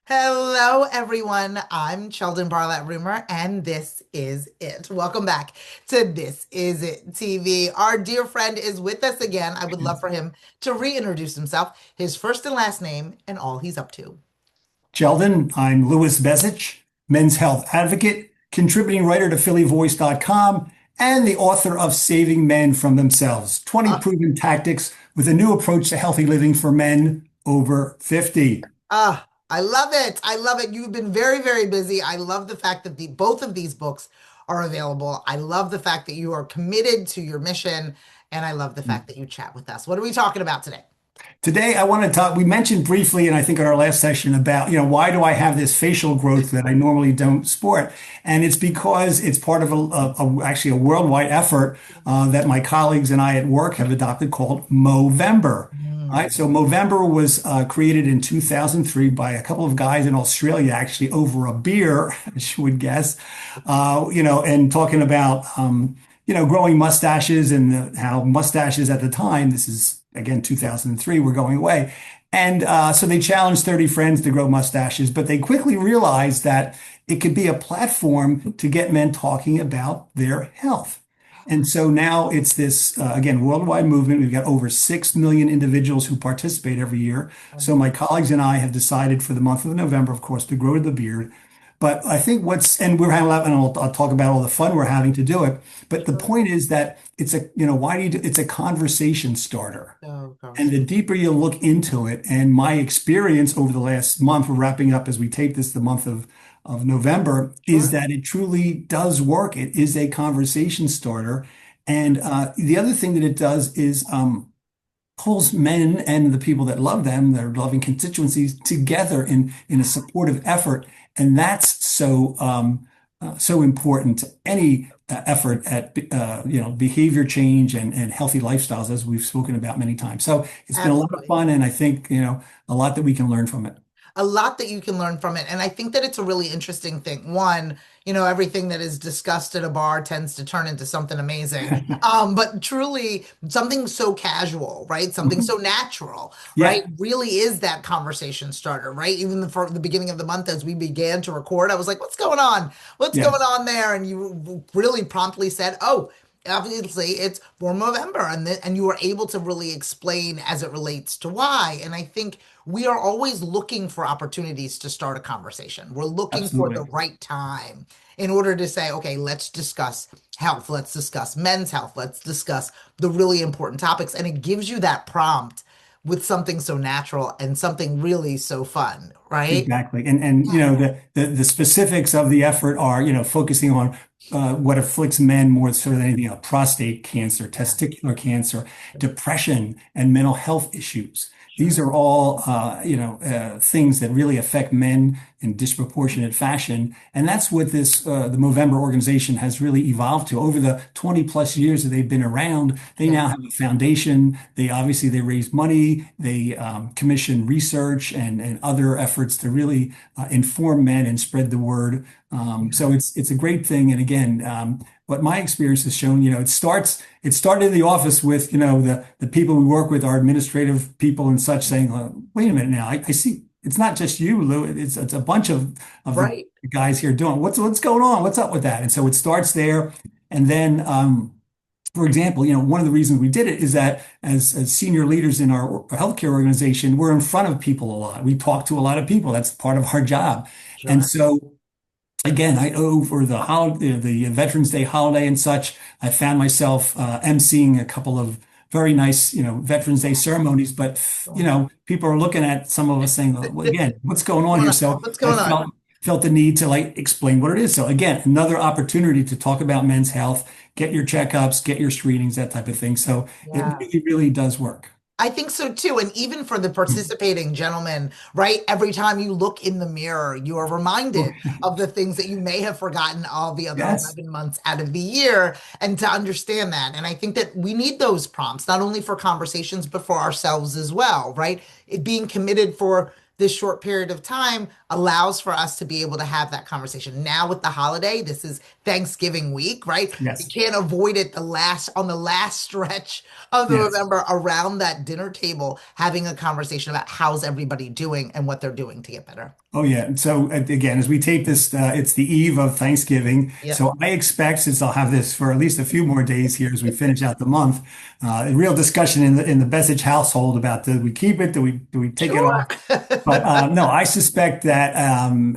Hello, everyone. I'm Cheldin Barlett Rumor, and this is it. Welcome back to This Is It TV. Our dear friend is with us again. I would love for him to reintroduce himself, his first and last name, and all he's up to. Cheldin, I'm Louis Bezich, men's health advocate, contributing writer to phillyvoice.com, and the author of Saving Men from Themselves 20 Uh, Proven Tactics with a New Approach to Healthy Living for Men Over 50. I love it. I love it. You've been very, very busy. I love the fact that both of these books are available. I love the fact that you are committed to your mission, and I love the fact that you chat with us. What are we talking about today? Today, I want to talk. We mentioned briefly, and I think in our last session about, why do I have this facial growth that I normally don't sport? And it's because it's part of actually a worldwide effort that my colleagues and I at work have adopted called Movember. All right, Mm. so Movember was created in 2003 by a couple of guys in Australia, actually over a beer, as you would guess, and talking about, growing mustaches and how mustaches at the time, this is again 2003, were going away. And so they challenged 30 friends to grow mustaches, but they quickly realized that it could be a platform to get men talking about their health. And so now it's this, again, worldwide movement. We've got over 6 million individuals who participate every year. So my colleagues and I have decided for the month of November, of course, to grow the beard. But I think and we're having, and I'll talk about all the fun we're having to do it. But the point is that why do you do, it's a conversation starter. So And the deeper you look into it, and my experience over the last month, we're wrapping up as we tape this, the month of November, is sure. that it truly does work. It is a conversation starter. And the other thing that it does is pulls men and the people that love them, their loving constituencies, together in a supportive effort. And that's so important to any effort at behavior change and healthy lifestyles, as we've spoken about many times. So it's been a lot of Absolutely. fun, and I think a lot that we can learn from it. A lot that you can learn from it. And I think that it's a really interesting thing. One, everything that is discussed at a bar tends to turn into something amazing. But truly something so casual, right? Something so natural, right? Yeah, Really is that conversation starter, right? Even for the beginning of the month as we began to record, I was like, what's going on? What's yeah, going on there? And you really promptly said, oh, obviously it's for Movember, and you were able to really explain as it relates to why. And I think we are always looking for opportunities to start a conversation. We're looking for the absolutely. right time in order to say, okay, let's discuss health, let's discuss men's health, let's discuss the really important topics. And it gives you that prompt with something so natural and something really so fun, right? Exactly. And the specifics of the effort are, focusing on what afflicts men more so than anything else: prostate cancer, Yeah, testicular cancer, depression, and mental health issues. These sure. are all, things that really affect men in disproportionate fashion. And that's what the Movember organization has really evolved to. Over the 20 plus years that they've been around, they Yeah. now have a foundation. They raise money, they commission research and other efforts to really inform men and spread the word. So it's a great thing. And again, what my experience has shown, it started in the office with, the people we work with, our administrative people and such saying, wait a minute now, I see it's not just you, Lou. It's a bunch of the Right. guys here doing what's going on? What's up with that? And so it starts there. And then, for example, one of the reasons we did it is that as senior leaders in our healthcare organization, we're in front of people a lot. We talk to a lot of people. That's part of our job. And Sure. so again, over the holiday, the Veterans Day holiday and such, I found myself emceeing a couple of very nice, Veterans Day ceremonies. But people are looking at some of us saying, well, again, what's going on here? So What's I going on? felt the need to like explain what it is. So again, another opportunity to talk about men's health, get your checkups, get your screenings, that type of thing. So it Yeah. really, really does work. I think so too. And even for the participating gentlemen, right? Every time you look in the mirror, you are reminded of the things that you may have forgotten all the other Yes, 11 months out of the year, and to understand that. And I think that we need those prompts, not only for conversations, but for ourselves as well, right? It being committed for this short period of time allows for us to be able to have that conversation. Now with the holiday, this is Thanksgiving week, right? We Yes. can't avoid it on the last stretch of the Yes. November around that dinner table, having a conversation about how's everybody doing and what they're doing to get better. Oh yeah. And so again, as we tape this, it's the eve of Thanksgiving. Yep. So I expect, since I'll have this for at least a few more days here as we finish out the month, a real discussion in the Bezich household about, do we keep it? Do we take it Sure. off? But no, I suspect that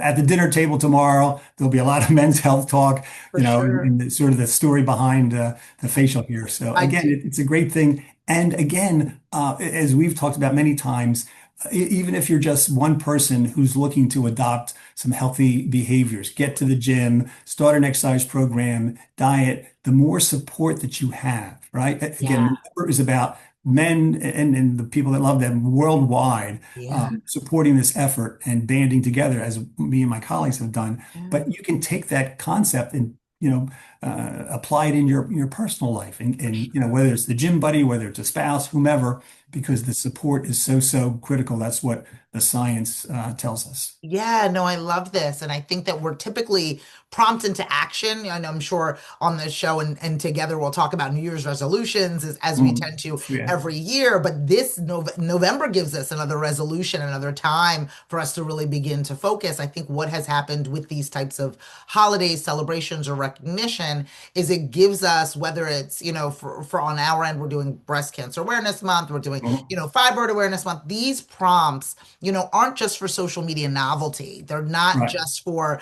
at the dinner table tomorrow, there'll be a lot of men's health talk, For sure. and sort of the story behind the facial here. So I again, do. it's a great thing. And again, as we've talked about many times, even if you're just one person who's looking to adopt some healthy behaviors, get to the gym, start an exercise program, diet, the more support that you have, right? Again, Yeah. Movember is about men and the people that love them worldwide, Yeah. supporting this effort and banding together, as me and my colleagues have done. Yeah. But you can take that concept and apply it in your personal life, For and sure. whether it's the gym buddy, whether it's a spouse, whomever, because the support is so critical. That's what the science tells us. Yeah, no, I love this. And I think that we're typically prompt into action. And I'm sure on this show and together we'll talk about New Year's resolutions as we Mm. tend to Yeah. every year. But this November gives us another resolution, another time for us to really begin to focus. I think what has happened with these types of holidays, celebrations, or recognition is it gives us, whether it's, for on our end, we're doing Breast Cancer Awareness Month, we're doing, Mhm. Fibroid Awareness Month, these prompts aren't just for social media novelty. They're not Right. just for,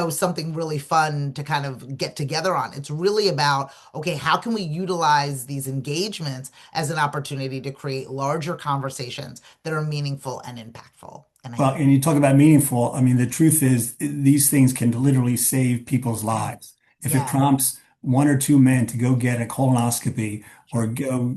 something really fun to kind of get together on. It's really about, okay, how can we utilize these engagements as an opportunity to create larger conversations that are meaningful and impactful? And I Well, and you talk about meaningful. I mean, the truth is, these things can literally save people's yeah, lives. If it yeah, prompts one or two men to go get a colonoscopy or sure. go,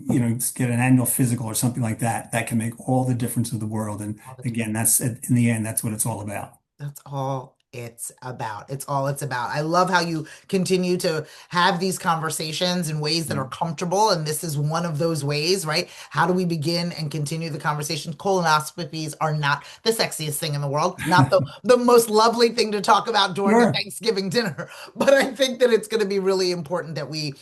get an annual physical or something like that, that can make all the difference in the world. And All the again, that's in the end, that's what it's all about. That's all it's about. It's all it's about. I love how you continue to have these conversations in ways that are comfortable. And this is one of those ways, right? How do we begin and continue the conversation? Colonoscopies are not the sexiest thing in the world, not the most lovely thing to talk about during a Sure. Thanksgiving dinner. But I think that it's going to be really important that we,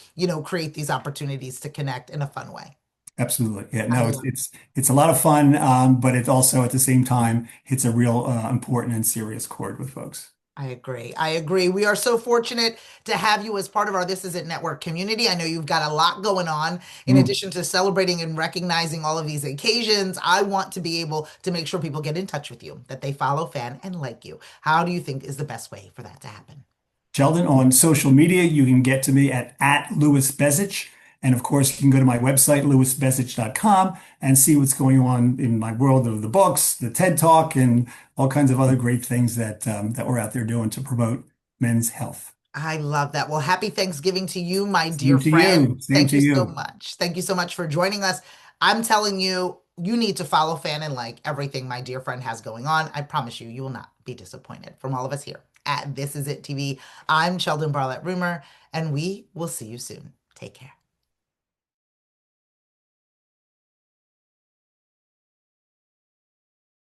create these opportunities to connect in a fun way. Absolutely. Yeah, I no, it's love it's it's a lot of fun, but it also at the same time hits a real important and serious chord with folks. I agree. I agree. We are so fortunate to have you as part of our This Is It Network community. I know you've got a lot going on. In Mm. addition to celebrating and recognizing all of these occasions, I want to be able to make sure people get in touch with you, that they follow, fan, and like you. How do you think is the best way for that to happen? Sheldon, on social media, you can get to me at Louis Bezich. And of course, you can go to my website, louisbezich.com, and see what's going on in my world of the books, the TED Talk, and all kinds of other great things that we're out there doing to promote men's health. I love that. Well, happy Thanksgiving to you, my dear Same to friend. you. Same Thank to you so you. much. Thank you so much for joining us. I'm telling you, you need to follow, fan, and like everything my dear friend has going on. I promise you, you will not be disappointed. From all of us here at This Is It TV, I'm Sheldon Barlett Rumor, and we will see you soon. Take care.